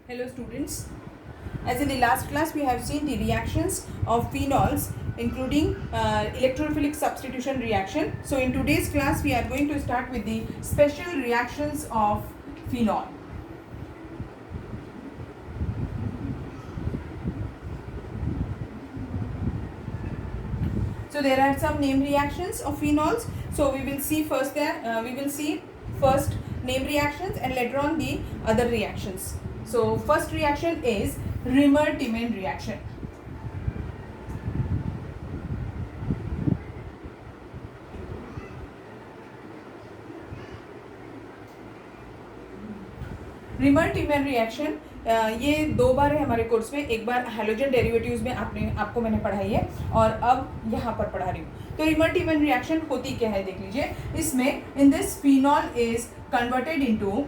Hello students. As in the last class we have seen the reactions of phenols including electrophilic substitution reaction. So in today's class we are going to start with the special reactions of phenol. So there are some name reactions of phenols. So we will see first first name reactions and later on the other reactions. So first reaction is Rimmer-Tiemann reaction. Reimer Tiemann reaction ये दो बार है हमारे course में. एक बार halogen derivatives में आपको मैंने पढ़ाई है और अब यहाँ पर पढ़ा रही हूँ. तो रिमर-टीमन रिएक्शन होती क्या है देख लीजिए. इसमें in this phenol is converted into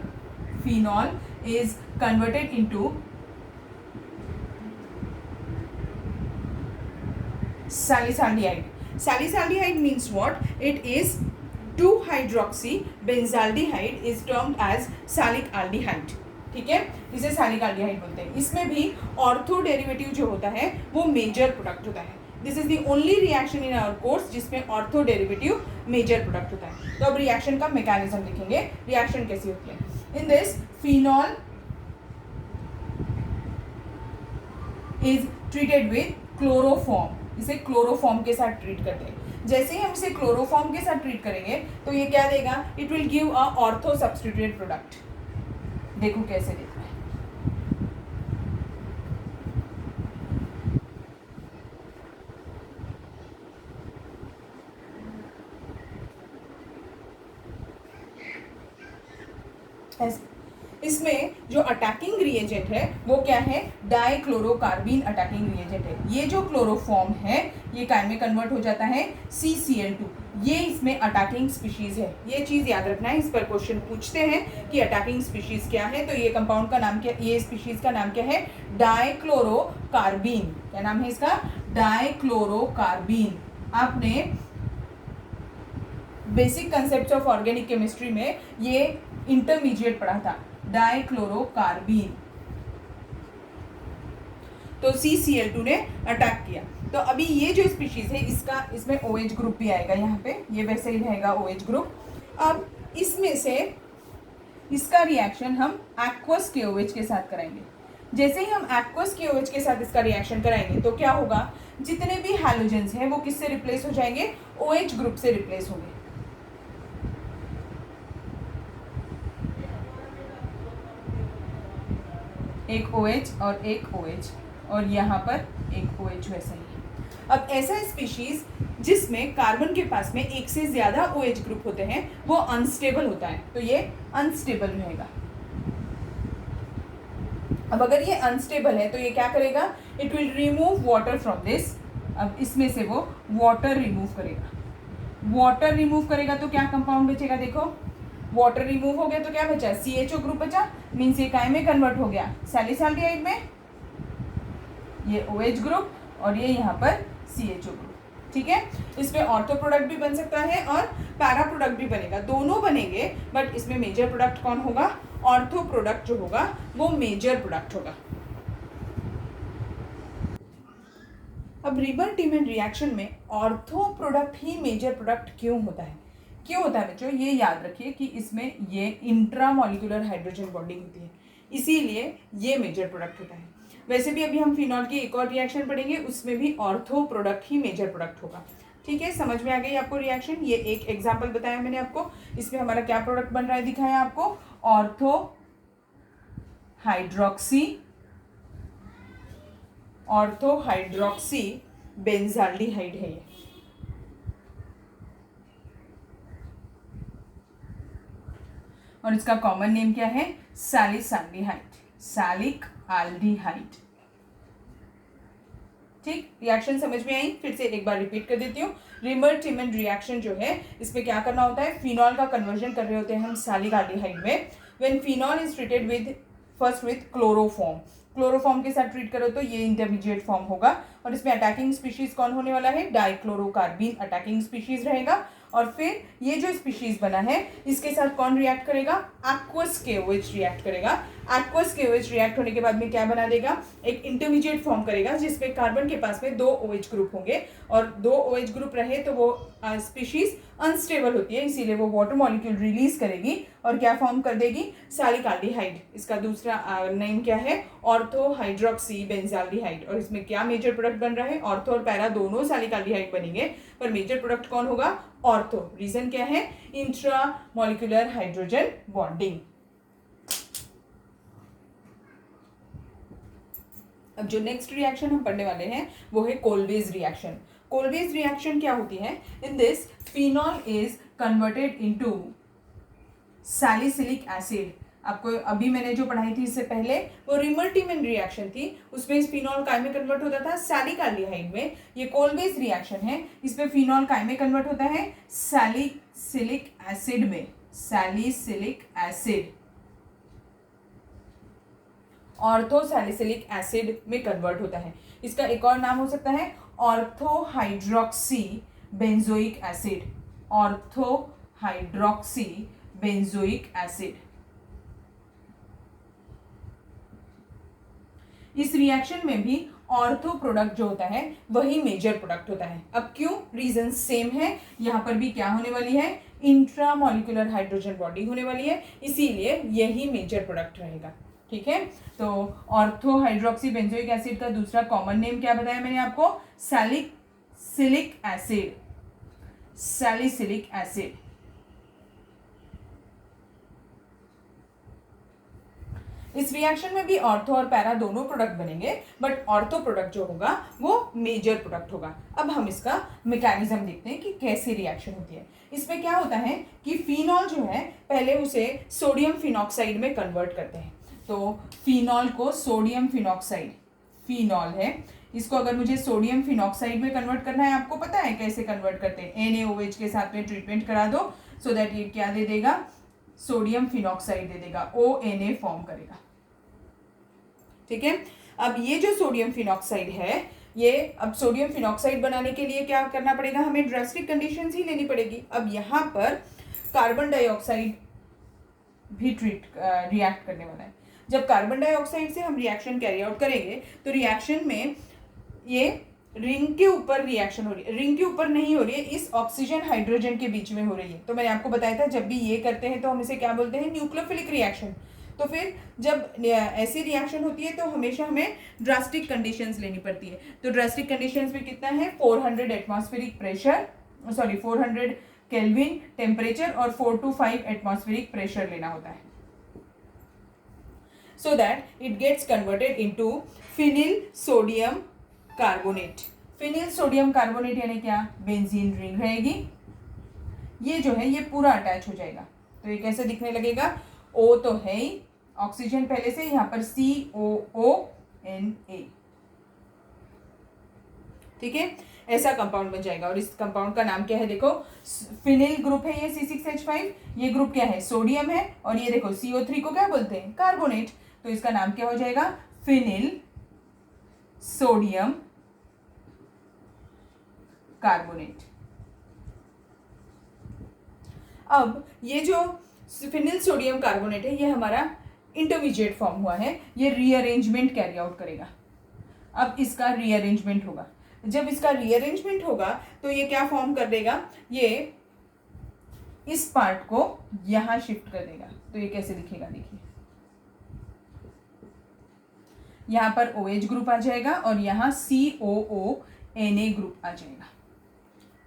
salicylic. Salicylic means what? It is 2-hydroxy benzaldehyde is termed as salic aldehyde. ठीक है, इसे सैलिक एल्डिहाइड बोलते हैं. इसमें भी ऑर्थो डेरिवेटिव जो होता है वो मेजर प्रोडक्ट होता है. This is the only reaction in our course जिसमें ऑर्थो डेरिवेटिव मेजर प्रोडक्ट होता है. तो अब रिएक्शन का मैकेनिज्म लिखेंगे, रिएक्शन कैसी होती है. In this phenol is treated with chloroform. इसे क्लोरोफॉर्म के साथ ट्रीट करते हैं. जैसे ही हम इसे क्लोरोफॉर्म के साथ ट्रीट करेंगे तो ये क्या देगा? It will give a ortho substituted product. देखो कैसे देता है. इसमें जो अटैकिंग रिएजेंट है वो क्या है? डाइक्लोरोकार्बीन अटैकिंग रिएजेंट है. ये जो क्लोरोफॉर्म है ये काय में कन्वर्ट हो जाता है CCl2. ये इसमें अटैकिंग स्पीशीज है. ये चीज याद रखना है. इस पर क्वेश्चन पूछते हैं कि अटैकिंग स्पीशीज क्या है. तो ये कंपाउंड का नाम क्या, ये स्पीशीज का नाम क्या है? डाइक्लोरोकार्बीन. क्या नाम है इसका? डाइक्लोरोकार्बीन. आपने basic concept of organic chemistry में ये इंटरमीडिएट पढ़ा था, डाइक्लोरोकार्बीन. तो CCl2 ने अटैक किया. तो अभी ये जो स्पीशीज है इसमें OH ग्रुप भी आएगा. यहाँ पे ये वैसे ही रहेगा OH ग्रुप. अब इसमें से इसका रिएक्शन हम एक्वस KOH के साथ कराएंगे. जैसे ही हम एक्वस KOH के साथ इसका रिएक्शन कराएंगे तो क्या होगा? जितने भी हैलोजेंस हैं वो किससे रिप्लेस हो जाएंगे? OH ग्रुप से रिप्लेस होंगे. एक OH और एक OH और यहाँ पर एक OH वैसे ही. अब ऐसा स्पीशीज जिसमें कार्बन के पास में एक से ज्यादा OH ग्रुप होते हैं वो अनस्टेबल होता है. तो ये अनस्टेबल रहेगा. अब अगर ये अनस्टेबल है तो ये क्या करेगा? It will remove water from this. अब इसमें से वो वाटर रिमूव करेगा. वाटर रिमूव करेगा तो क्या कंपाउंड बचेगा? देखो, वाटर रिमूव हो गया तो क्या बचा? CHO ग्रुप बचा. मीन्स ये काय में कन्वर्ट हो गया? सैलिसाल्डिहाइड में. ये OH ग्रुप और ये यहाँ पर CHO ग्रुप. ठीक है, इसमें ऑर्थो प्रोडक्ट भी बन सकता है और पैरा प्रोडक्ट भी बनेगा. दोनों बनेंगे बट इसमें मेजर प्रोडक्ट कौन होगा? ऑर्थो प्रोडक्ट जो होगा वो मेजर प्रोडक्ट होगा. अब रिमर-टीमन रिएक्शन में ऑर्थो प्रोडक्ट ही मेजर प्रोडक्ट क्यों होता है? क्यों होता है बच्चों? ये याद रखिए कि इसमें ये इंट्रामॉलिक्यूलर हाइड्रोजन बॉन्डिंग होती है, इसीलिए ये मेजर प्रोडक्ट होता है. वैसे भी अभी हम फिनॉल की एक और रिएक्शन पढ़ेंगे, उसमें भी ऑर्थो प्रोडक्ट ही मेजर प्रोडक्ट होगा. ठीक है, समझ में आ गई आपको रिएक्शन? ये एक एग्जाम्पल बताया मैंने आपको. इसमें हमारा क्या प्रोडक्ट बन रहा है दिखाया आपको? ऑर्थो हाइड्रोक्सी बेंजाल्डिहाइड है ये. और इसका कॉमन नेम क्या है? सैलिसाल्डिहाइड, सैलिक एल्डिहाइड. ठीक, रिएक्शन समझ में आई? फिर से एक बार रिपीट कर देती हूँ. रिमर-टीमन रिएक्शन जो है इसमें क्या करना होता है? फिनॉल का कन्वर्जन कर रहे होते हैं हम सैलिक एल्डिहाइड में. When phenol is treated with first with chloroform. Chloroform के साथ ट्रीट करो तो ये इंटरमीडिएट फॉर्म होगा। और इसमें अटैकिंग स्पीशीज कौन होने वाला है, डाइक्लोरोकार्बीन अटैकिंग स्पीशीज रहेगा। और फिर ये जो स्पीशीज बना है इसके साथ कौन रिएक्ट करेगा, एक्वस KOH रिएक्ट करेगा। एक्वस KOH रिएक्ट होने के बाद में क्या बना देगा, एक इंटरमीडिएट फॉर्म करेगा जिसमें कार्बन के पास में 2 OH ग्रुप होंगे, और 2 OH ग्रुप रहे तो वो स्पीशीज अनस्टेबल होती है, इसीलिए वो वाटर मॉलिक्यूल रिलीज करेगी और क्या फॉर्म कर देगी, सैलिकाल्डिहाइड। इसका दूसरा नेम क्या है, ऑर्थो हाइड्रोक्सी बेंजाल्डिहाइड। और इसमें क्या मेजर प्रोडक्ट बन रहा है, ऑर्थो और पैरा दोनों सैलिकाल्डिहाइड बनेंगे, पर मेजर प्रोडक्ट कौन होगा, ऑर्थो। रीजन क्या है, इंट्रा मॉलिक्यूलर हाइड्रोजन बॉन्डिंग। अब जो नेक्स्ट रिएक्शन हम पढ़ने वाले हैं वो है कोलवेज रिएक्शन। कोलवेज रिएक्शन क्या होती है, in this phenol is converted into salicylic acid. आपको अभी मैंने जो पढ़ाई थी इससे पहले वो रिमल्टीमेन रिएक्शन थी, उसमें इस फिनॉल काय में कन्वर्ट होता था, सैलिकाल्डिहाइड में। ये कोलवेज रिएक्शन है, इसमें फिनॉल काय में कन्वर्ट होता है, सैलिसिलिक एसिड में, सैलिसिलिक एसिड, ऑर्थोसैलिसिलिक एसिड में कन्वर्ट होता है। इसका एक और नाम हो सकता है ऑर्थोहाइड्रोक्सी बेंजोइक एसिड, ऑर्थोहाइड्रोक्सी बेंजोइक एसिड। इस रिएक्शन में भी ऑर्थो प्रोडक्ट जो होता है वही मेजर प्रोडक्ट होता है। अब क्यों, रीजन सेम है, यहां पर भी क्या होने वाली है, इंट्रामॉलिक्यूलर हाइड्रोजन बॉडी होने वाली है, इसीलिए यही मेजर प्रोडक्ट रहेगा। ठीक है, तो ऑर्थो हाइड्रोक्सी बेंजोइक एसिड का दूसरा कॉमन नेम क्या बताया मैंने आपको, सैलिसिलिक एसिड, सैलिसिलिक एसिड। इस रिएक्शन में भी ऑर्थो और पैरा दोनों प्रोडक्ट बनेंगे, बट ऑर्थो प्रोडक्ट जो होगा वो मेजर प्रोडक्ट होगा। अब हम इसका मैकेनिज्म देखते हैं कि कैसी रिएक्शन होती है। इसमें क्या होता है कि फिनॉल जो है पहले उसे सोडियम फिनॉक्साइड में कन्वर्ट करते हैं। तो फिनॉल को सोडियम फिनॉक्साइड, फिनॉल है, इसको अगर मुझे सोडियम फिनॉक्साइड में कन्वर्ट करना है, आपको पता है कैसे कन्वर्ट करते हैं, NaOH के साथ में ट्रीटमेंट करा दो, सो दैट ये क्या दे देगा, सोडियम फिनॉक्साइड दे देगा, ONA फॉर्म करेगा। ठीक है, अब ये जो सोडियम फिनॉक्साइड है, ये अब सोडियम फिनॉक्साइड बनाने के लिए क्या करना पड़ेगा, हमें ड्रास्टिक कंडीशंस ही लेनी पड़ेगी। अब यहाँ पर कार्बन डाइऑक्साइड भी रिएक्ट करने वाला है। जब कार्बन डाइऑक्साइड से हम रिएक्शन कैरी आउट करेंगे तो रिएक्शन में ये रिंग के ऊपर रिएक्शन हो रही है, रिंग के ऊपर नहीं हो रही है, इस ऑक्सीजन हाइड्रोजन के बीच में हो रही है। तो मैंने आपको बताया था जब भी ये करते हैं तो हम इसे क्या बोलते हैं, न्यूक्लियोफिलिक रिएक्शन। तो फिर जब ऐसी रिएक्शन होती है तो हमेशा हमें ड्रास्टिक कंडीशंस लेनी पड़ती है। तो ड्रास्टिक कंडीशंस में कितना है, 400 atmospheric pressure, sorry 400 kelvin temperature और 4 to 5 एटमॉस्फेरिक प्रेशर लेना होता है, so that it gets converted into phenyl sodium carbonate। Phenyl sodium carbonate यानी क्या, बेंजीन रिंग रहेगी, ये जो है ये पूरा अटैच हो जाएगा। तो ये कैसे दिखने लगेगा, O तो है ही, ऑक्सीजन पहले से, यहाँ पर COONA। ठीक है, ऐसा कंपाउंड बन जाएगा। और इस कंपाउंड का नाम क्या है, देखो फिनिल ग्रुप है ये C6H5, ये ग्रुप क्या है, सोडियम है, और ये देखो CO3 को क्या बोलते हैं, कार्बोनेट। तो इसका नाम क्या हो जाएगा, फिनिल सोडियम कार्बोनेट। अब ये जो फिनिल सोडियम कार्बोनेट है ये हमारा इंटरमीडिएट फॉर्म हुआ है, ये रीअरेंजमेंट कैरी आउट करेगा। अब इसका रीअरेंजमेंट होगा, जब इसका रीअरेंजमेंट होगा तो ये क्या फॉर्म कर देगा, ये इस पार्ट को यहां शिफ्ट कर देगा। तो ये कैसे दिखेगा, देखिए यहां पर OH ग्रुप आ जाएगा और यहां COONA ग्रुप आ जाएगा।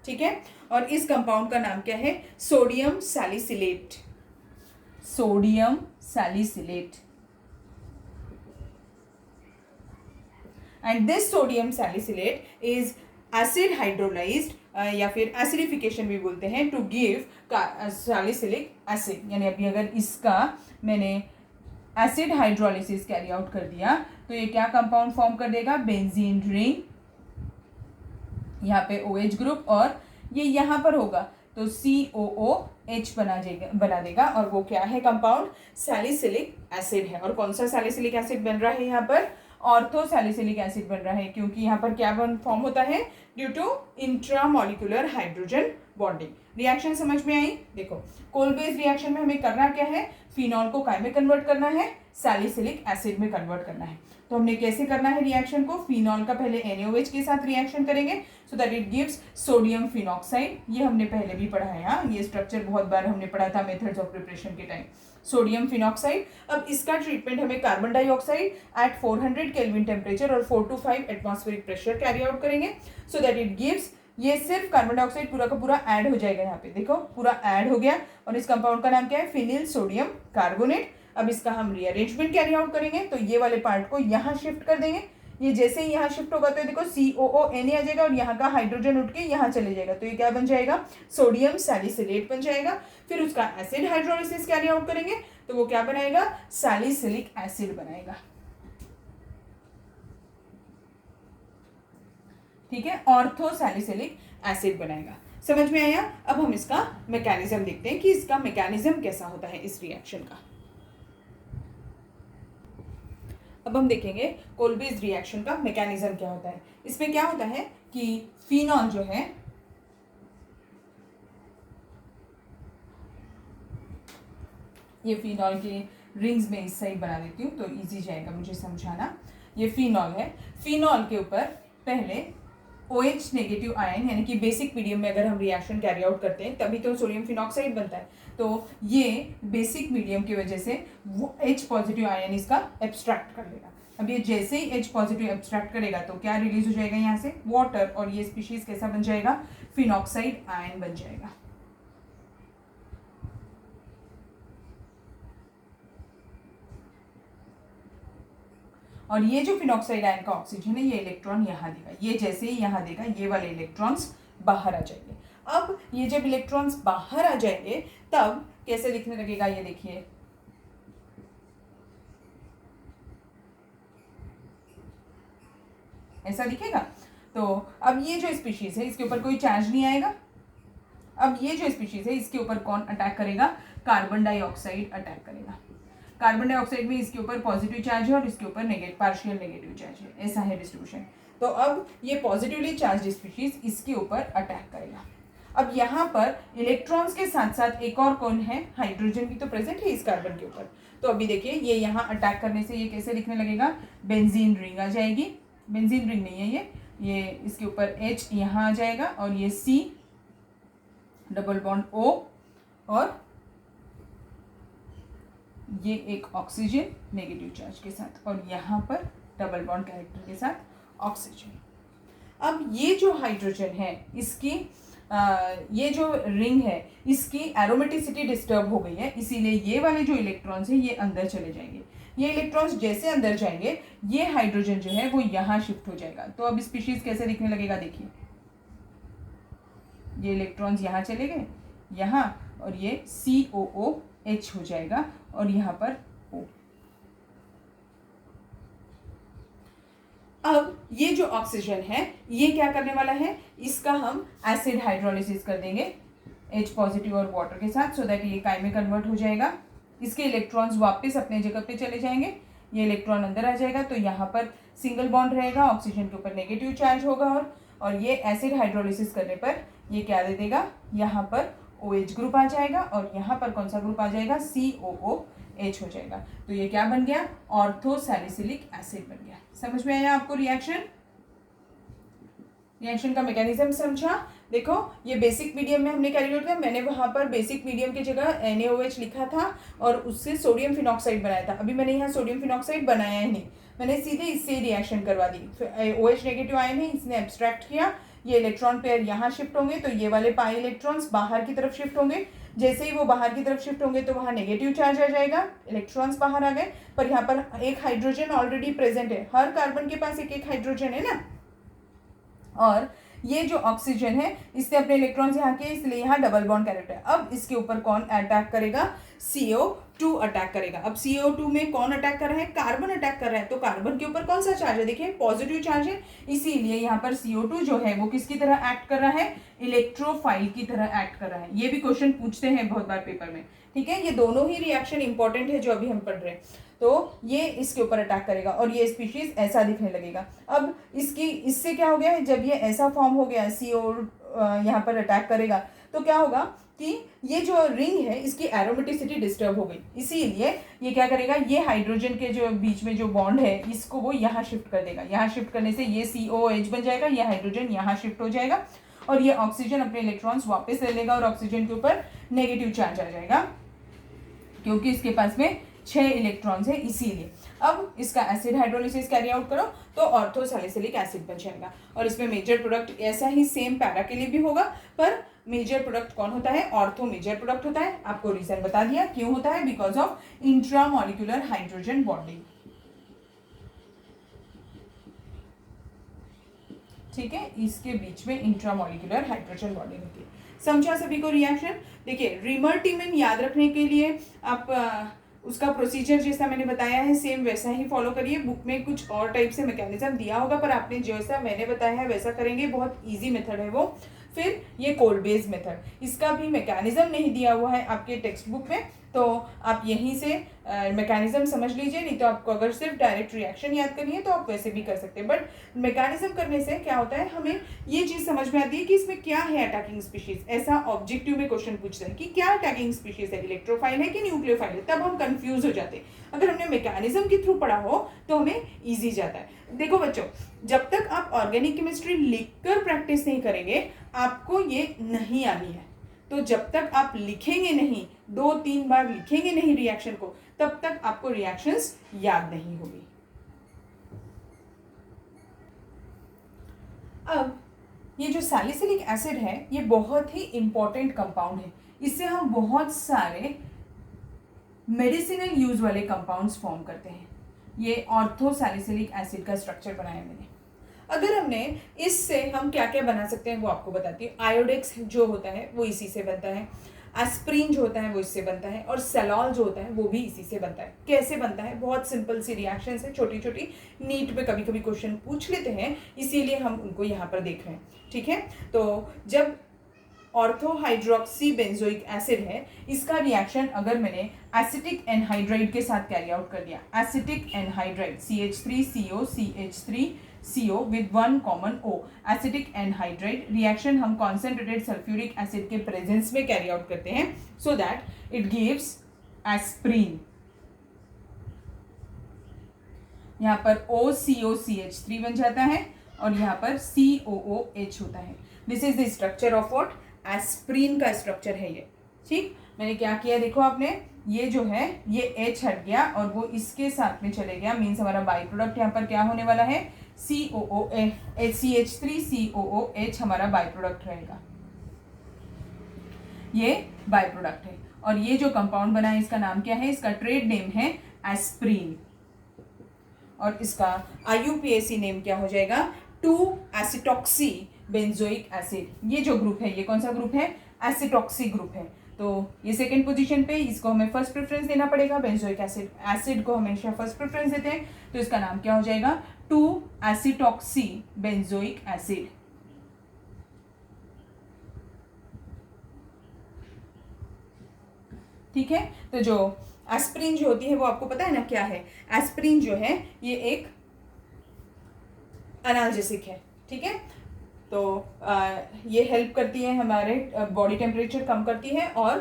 ठीक है, और इस कंपाउंड का नाम क्या है, sodium salicylate, sodium salicylate. And this sodium salicylate is acid hydrolysed, या फिर एसिडिफिकेशन भी बोलते हैं, टू गिव सैलिसिलिक एसिड। यानी अभी अगर इसका मैंने एसिड हाइड्रोलिसिस कैरी आउट कर दिया तो ये क्या कंपाउंड फॉर्म कर देगा, बेंजीन रिंग, यहाँ पे OH ग्रुप, और ये यहाँ पर होगा तो COOH बना देगा और वो क्या है कंपाउंड, सैलिसिलिक एसिड है। और कौन सा सैलिसिलिक एसिड बन रहा है यहाँ पर, ऑर्थो सैलिसिलिक एसिड बन रहा है, क्योंकि यहाँ पर क्या फॉर्म होता है, due to intramolecular hydrogen bonding. Reaction समझ में आई? देखो कोल-बेस्ड रिएक्शन में हमें करना क्या है, फिनॉल को काय में कन्वर्ट करना है, सैलिसिलिक एसिड में कन्वर्ट करना है। तो हमने कैसे करना है रिएक्शन को, फिनॉल का पहले NaOH के साथ रिएक्शन करेंगे so that it gives sodium phenoxide. ये हमने पहले भी पढ़ा है, हाँ ये स्ट्रक्चर बहुत बार हमने पढ़ा था मेथड्स ऑफ प्रिपरेशन के टाइम, सोडियम फिनॉक्साइड। अब इसका ट्रीटमेंट हमें carbon dioxide eight 400 kelvin temperature और 4 to 5 atmospheric pressure carry out करेंगे सो दैट इट गिव्स, ये सिर्फ कार्बन डाइऑक्साइड पूरा का पूरा ऐड हो जाएगा, यहाँ पे देखो पूरा ऐड हो गया। और इस कंपाउंड का नाम क्या है, फिनिल सोडियम कार्बोनेट। अब इसका हम रीअरेंजमेंट कैरी आउट करेंगे, तो ये वाले पार्ट को यहाँ शिफ्ट कर देंगे। ये जैसे ही यहाँ शिफ्ट होगा तो देखो COONA आ जाएगा और यहाँ का हाइड्रोजन उठ के यहाँ चले जाएगा, तो ये क्या बन जाएगा, सोडियम सैलिसिलेट बन जाएगा। फिर उसका एसिड हाइड्रोलिसिस कैरी आउट करेंगे तो वो क्या बनाएगा, सैलिसिलिक एसिड बनाएगा। ठीक है, ऑर्थो सैलिसिलिक एसिड बनाएगा। समझ में आया? अब हम इसका मैकेनिज्म देखते हैं कि इसका मैकेनिज्म कैसा होता है इस रिएक्शन का। अब हम देखेंगे कोल-बेस्ड रिएक्शन का मैकेनिज्म क्या होता है। इसमें क्या होता है कि फिनॉल जो है, ये फिनॉल के रिंग्स में इस साइड बना देती हूँ तो इजी जाएगा मुझे समझाना। ये फिनॉल है, फिनॉल के ऊपर पहले OH नेगेटिव आयन, यानी कि बेसिक मीडियम में अगर हम रिएक्शन कैरी आउट करते हैं तभी तो सोडियम फिनॉक्साइड बनता है, तो ये बेसिक मीडियम की वजह से वो H पॉजिटिव आयन इसका एब्स्ट्रैक्ट कर लेगा। अब ये जैसे ही H पॉजिटिव एब्स्ट्रैक्ट करेगा तो क्या रिलीज हो जाएगा यहाँ से, वाटर, और ये स्पीशीज कैसा बन जाएगा, फिनॉक्साइड आयन बन जाएगा। और ये जो फिनॉक्साइड आयन का ऑक्सीजन है, ये इलेक्ट्रॉन यहाँ देगा, ये जैसे ही यहाँ देगा ये वाले इलेक्ट्रॉन्स बाहर आ जाएंगे। अब ये जब इलेक्ट्रॉन्स बाहर आ जाएंगे तब कैसे दिखने लगेगा, ये देखिए, ऐसा दिखेगा। तो अब ये जो स्पीशीज है इसके ऊपर कोई चार्ज नहीं आएगा। अब ये जो स्पीशीज है इसके ऊपर कौन अटैक करेगा, कार्बन डाइऑक्साइड अटैक करेगा। कार्बन डाइऑक्साइड में इसके ऊपर पॉजिटिव चार्ज है और इसके ऊपर पार्शियल नेगेटिव चार्ज है, ऐसा है डिस्ट्रीब्यूशन। तो अब ये पॉजिटिवली चार्ज स्पीशीज इसके ऊपर अटैक करेगा। अब यहाँ पर इलेक्ट्रॉन्स के साथ साथ एक और कौन है, हाइड्रोजन भी तो प्रेजेंट है इस कार्बन के ऊपर। तो अभी देखिए ये यहाँ अटैक करने से ये कैसे दिखने लगेगा, बेंजीन रिंग आ जाएगी। बेंजीन रिंग नहीं है ये इसके ऊपर H यहाँ आ जाएगा और ये C डबल बॉन्ड O और ये एक ऑक्सीजन नेगेटिव चार्ज के साथ और यहाँ पर डबल बॉन्ड कैरेक्टर के साथ ऑक्सीजन। अब ये जो हाइड्रोजन है इसकी ये जो रिंग है इसकी एरोमेटिसिटी डिस्टर्ब हो गई है, इसीलिए ये वाले जो इलेक्ट्रॉन्स हैं ये अंदर चले जाएंगे। ये इलेक्ट्रॉन्स जैसे अंदर जाएंगे ये हाइड्रोजन जो है वो यहाँ शिफ्ट हो जाएगा। तो अब स्पीशीज कैसे दिखने लगेगा, देखिए ये इलेक्ट्रॉन्स यहाँ चले गए यहाँ और ये COOH हो जाएगा और यहाँ पर O। अब ये जो ऑक्सीजन है ये क्या करने वाला है, इसका हम एसिड हाइड्रोलिसिस कर देंगे H पॉजिटिव और वाटर के साथ, सो दैट ये काय में कन्वर्ट हो जाएगा। इसके इलेक्ट्रॉन्स वापस अपने जगह पे चले जाएंगे, ये इलेक्ट्रॉन अंदर आ जाएगा तो यहाँ पर सिंगल बॉन्ड रहेगा, ऑक्सीजन के ऊपर नेगेटिव चार्ज होगा और ये एसिड हाइड्रोलिसिस करने पर ये क्या दे देगा, यहाँ पर OH ग्रुप आ जाएगा और यहाँ पर कौन सा ग्रुप आ जाएगा, COOH हो जाएगा। तो ये क्या बन गया, ऑर्थो सैलिसिलिक एसिड बन गया। समझ में आया आपको रिएक्शन का मैकेनिज्म समझा। देखो ये बेसिक मीडियम में हमने कैरी आउट किया, मैंने वहाँ पर बेसिक मीडियम की जगह NaOH लिखा था और उससे सोडियम फिनॉक्साइड बनाया था। अभी मैंने यहाँ सोडियम फिनॉक्साइड बनाया ही नहीं, मैंने सीधे इससे रिएक्शन करवा दी। OH नेगेटिव आयन है, इसने एब्स्ट्रैक्ट किया, ये इलेक्ट्रॉन पेयर यहाँ शिफ्ट होंगे तो ये वाले पाई इलेक्ट्रॉन्स बाहर की तरफ शिफ्ट होंगे। जैसे ही वो बाहर की तरफ शिफ्ट होंगे तो वहाँ नेगेटिव चार्ज आ जाएगा, इलेक्ट्रॉन्स बाहर आ गए, पर यहाँ पर एक हाइड्रोजन ऑलरेडी प्रेजेंट है, हर कार्बन के पास एक एक हाइड्रोजन है ना। और ये जो ऑक्सीजन है इसने अपने इलेक्ट्रॉन्स यहाँ किए, इसलिए यहाँ डबल बॉन्ड कैरेक्टर। अब इसके ऊपर कौन अटैक करेगा, CO CO2 अटैक करेगा। अब CO2 में कौन अटैक कर रहा है? कार्बन अटैक कर रहा है। तो कार्बन के ऊपर कौन सा चार्ज है? देखिए पॉजिटिव चार्ज है, इसीलिए यहाँ पर CO2 जो है वो किसकी तरह एक्ट कर रहा है? इलेक्ट्रोफाइल की तरह एक्ट कर रहा है। ये भी क्वेश्चन पूछते हैं बहुत बार पेपर में, ठीक है। ये दोनों ही रिएक्शन इंपॉर्टेंट है जो अभी हम पढ़ रहे हैं। तो ये इसके ऊपर अटैक करेगा और ये स्पीशीज ऐसा दिखने लगेगा। अब इससे क्या हो गया है? जब ये ऐसा फॉर्म हो गया, CO यहाँ पर अटैक करेगा, तो क्या होगा कि ये जो रिंग है इसकी एरोमेटिसिटी डिस्टर्ब हो गई, इसीलिए ये क्या करेगा? ये हाइड्रोजन के जो बीच में जो बॉन्ड है इसको वो यहाँ शिफ्ट कर देगा। यहाँ शिफ्ट करने से ये COH बन जाएगा, ये हाइड्रोजन यहाँ शिफ्ट हो जाएगा और ये ऑक्सीजन अपने इलेक्ट्रॉन्स वापस ले लेगा और ऑक्सीजन के ऊपर नेगेटिव चार्ज आ जाएगा, क्योंकि इसके पास में 6 इलेक्ट्रॉन्स है इसीलिए। अब इसका एसिड हाइड्रोलिसिस कैरी आउट करो तो ऑर्थोसैलिसिलिक एसिड बन जाएगा। और इसमें मेजर प्रोडक्ट ऐसा ही सेम पैरा के लिए भी होगा, पर मेजर प्रोडक्ट कौन होता है? ऑर्थो मेजर प्रोडक्ट होता है। आपको रीजन बता दिया क्यों होता है, because of intramolecular hydrogen bonding, ठीक है। इसके बीच में इंट्रामॉलिक्यूलर हाइड्रोजन बॉन्डिंग होती है। समझा सभी को रिएक्शन? देखिए रिमर्टिमन याद रखने के लिए आप उसका प्रोसीजर जैसा मैंने बताया है सेम वैसा ही फॉलो करिए। बुक में कुछ और टाइप से मैकेनिज्म दिया होगा, पर आपने जैसा मैंने बताया है वैसा करेंगे। बहुत इजी मेथड है वो। फिर ये कोल्ड बेस मेथड, इसका भी मैकेनिज्म नहीं दिया हुआ है आपके टेक्स्ट बुक में, तो आप यहीं से मैकेनिज्म समझ लीजिए। नहीं तो आपको अगर सिर्फ डायरेक्ट रिएक्शन याद करनी है तो आप वैसे भी कर सकते हैं, बट मैकेनिज्म करने से क्या होता है, हमें ये चीज़ समझ में आती है कि इसमें क्या है अटैकिंग स्पीशीज। ऐसा ऑब्जेक्टिव में क्वेश्चन पूछते हैं कि क्या अटैकिंग स्पीशीज है, इलेक्ट्रोफाइल है कि न्यूक्लियोफाइल है, तब हम कंफ्यूज हो जाते हैं। अगर हमने मैकेनिज्म के थ्रू पढ़ा हो तो हमें ईजी जाता है। देखो बच्चों, जब तक आप ऑर्गेनिक केमिस्ट्री लिखकर प्रैक्टिस नहीं करेंगे आपको ये नहीं आनी है। तो जब तक आप लिखेंगे नहीं, 2-3 बार लिखेंगे नहीं रिएक्शन को, तब तक आपको रिएक्शंस याद नहीं होगी। अब ये जो सैलिसिलिक एसिड है ये बहुत ही इंपॉर्टेंट कंपाउंड है। इससे हम बहुत सारे मेडिसिनल यूज वाले कंपाउंड्स फॉर्म करते हैं। ये ऑर्थोसैलिसिलिक एसिड का स्ट्रक्चर बनाया मैंने। अगर हमने इससे हम क्या क्या बना सकते हैं वो आपको बताती हूँ। आयोडेक्स जो होता है वो इसी से बनता है, एस्प्रिन जो होता है वो इससे बनता है, और सेलॉल जो होता है वो भी इसी से बनता है। कैसे बनता है? बहुत सिंपल सी रिएक्शन है, छोटी छोटी। नीट पे कभी कभी क्वेश्चन पूछ लेते हैं, इसीलिए हम उनको यहाँ पर देख रहे हैं, ठीक है। तो जब ऑर्थोहाइड्रोक्सी बेंजोइक एसिड है, इसका रिएक्शन अगर मैंने एसिटिक एनहाइड्राइड के साथ कैरी आउट कर दिया, acetic anhydride CH3CO CH3CO with 1 common O, acetic anhydride reaction हम कॉन्सेंट्रेटेड सल्फ्यूरिक एसिड के प्रेजेंस में कैरी आउट करते हैं, so that it gives aspirin. यहाँ पर OCOCH3 बन जाता है और यहाँ पर COOH होता है। This is the structure of what? Aspirin का स्ट्रक्चर है ये, ठीक। मैंने क्या किया देखो, आपने ये जो है ये H हट गया और वो इसके साथ में चले गया, मीन्स हमारा बाई प्रोडक्ट यहाँ पर क्या होने वाला है? CH3COOH हमारा बाई प्रोडक्ट रहेगा। ये बाई प्रोडक्ट है और ये जो कंपाउंड बना है इसका नाम क्या है? इसका ट्रेड नेम है एस्प्रीन और इसका IUPAC नेम क्या हो जाएगा? 2-एसिटॉक्सी बेंजोइक एसिड। ये जो ग्रुप है ये कौन सा ग्रुप है? एसिटॉक्सी ग्रुप है। तो ये सेकंड पोजीशन पे, इसको हमें फर्स्ट प्रेफरेंस देना पड़ेगा। बेंजोइक एसिड को हमेशा फर्स्ट प्रेफरेंस देते हैं, तो इसका नाम क्या हो जाएगा? 2-एसिटॉक्सी बेंजोइक एसिड। ठीक है। तो जो एस्प्रिन जो होती है वो आपको पता है ना क्या है? एस्प्रिन जो है ये एक एनाल्जेसिक है, ठीक है। तो ये हेल्प करती है, हमारे बॉडी टेम्परेचर कम करती है और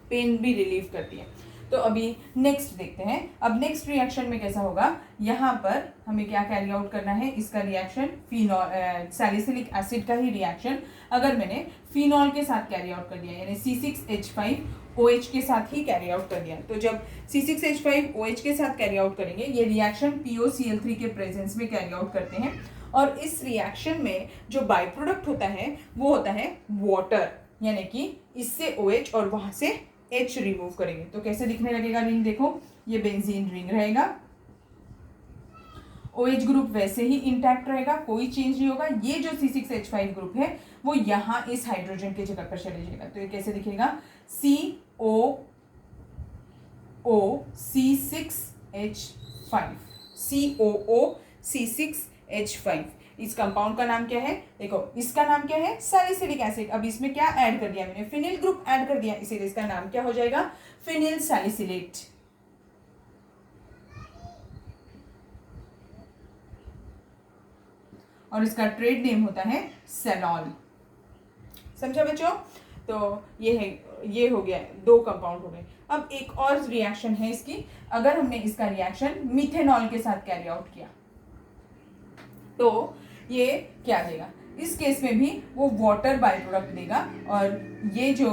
पेन भी रिलीव करती है। तो अभी नेक्स्ट देखते हैं। अब नेक्स्ट रिएक्शन में कैसा होगा, यहाँ पर हमें क्या कैरी आउट करना है? इसका रिएक्शन फिनॉल सैलिसिलिक एसिड का ही रिएक्शन अगर मैंने फिनॉल के साथ कैरी आउट कर दिया, यानी C6H5OH के साथ ही कैरी आउट कर दिया, तो जब C6H5OH के साथ कैरी आउट करेंगे ये रिएक्शन POCl3 के प्रेजेंस में कैरी आउट करते हैं और इस रिएक्शन में जो बाई प्रोडक्ट होता है वो होता है वाटर, यानी कि इससे OH और वहां से H रिमूव करेंगे। तो कैसे दिखने लगेगा रिंग? देखो ये बेंजीन रिंग रहेगा, OH ग्रुप वैसे ही इंटैक्ट रहेगा, कोई चेंज नहीं होगा। ये जो C6H5 ग्रुप है वो यहाँ इस हाइड्रोजन की जगह पर चले जाएगा। तो ये कैसे दिखेगा? CO COO6H5, COO6H5। इस कंपाउंड का नाम क्या है? देखो इसका नाम क्या है? Salicylic acid. अब इसमें क्या ऐड कर दिया मैंने? फिनिल ग्रुप ऐड कर दिया, इसीलिए इसका नाम क्या हो जाएगा? Phenyl salicylate. और इसका ट्रेड नेम होता है सेनॉल। समझा बच्चों? तो ये हो गया, दो कंपाउंड हो गए। अब एक और रिएक्शन है इसकी। अगर हमने इसका रिएक्शन मिथेनॉल के साथ कैरी आउट किया तो ये क्या देगा? इस केस में भी वो वाटर बाय प्रोडक्ट देगा, और ये जो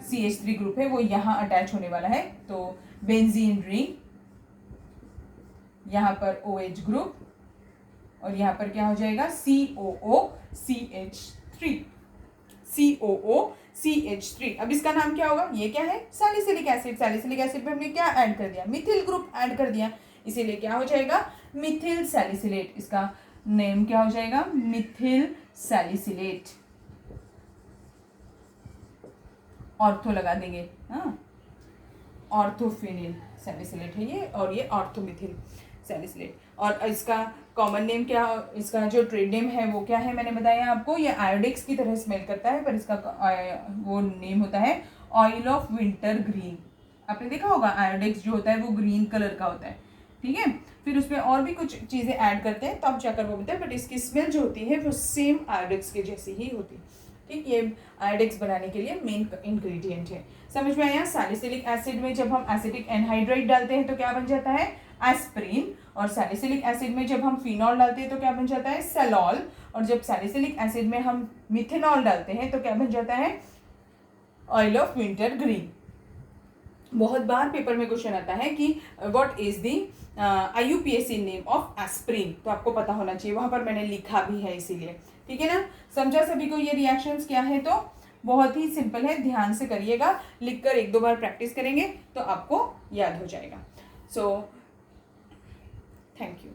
CH3 ग्रुप है वो यहाँ अटैच होने वाला है, तो बेंजीन रिंग, यहाँ पर OH ग्रुप, और यहाँ पर क्या हो जाएगा? COO-CH3, COO-CH3। अब इसका नाम क्या होगा? ये क्या है? Salicylic acid. सैलिसिलिक एसिड में हमने क्या ऐड कर दिया? मिथिल ग्रुप ऐड कर दिया, इसीलिए क्या हो जाएगा? मिथिल सैलिसिलेट। इसका नेम क्या हो जाएगा? मिथिल सैलिसिलेट। ऑर्थो लगा देंगे, हाँ, ऑर्थोफिनिल सैलिसिलेट है ये, और ये ऑर्थोमिथिल सैलिसिलेट। और इसका कॉमन नेम क्या, इसका जो ट्रेड नेम है वो क्या है? मैंने बताया आपको, ये आयोडेक्स की तरह स्मेल करता है, पर इसका वो नेम होता है ऑयल ऑफ विंटर ग्रीन। आपने देखा होगा आयोडेक्स जो होता है वो ग्रीन कलर का होता है, ठीक है। फिर उसमें और भी कुछ चीज़ें ऐड करते हैं तब जाकर वो बनता है, बट इसकी स्मेल जो होती है वो सेम आयोडेक्स के जैसी ही होती है, ठीक। ये आयोडेक्स बनाने के लिए मेन इंग्रेडिएंट है। समझ में आया? सैलिसिलिक एसिड में जब हम एसिटिक एनहाइड्राइड डालते हैं तो क्या बन जाता है? एस्प्रिन। और सैलिसिलिक एसिड में जब हम फिनॉल डालते हैं तो क्या बन जाता है? सेलॉल। और जब सैलिसिलिक एसिड में हम मिथेनॉल डालते हैं तो क्या बन जाता है? Oil of winter green. बहुत बार पेपर में क्वेश्चन आता है कि what is the IUPAC name of aspirin, तो आपको पता होना चाहिए, वहां पर मैंने लिखा भी है इसीलिए, ठीक है ना। समझा सभी को ये रिएक्शंस क्या है? तो बहुत ही सिंपल है, ध्यान से करिएगा, लिखकर एक दो बार प्रैक्टिस करेंगे तो आपको याद हो जाएगा। So thank you.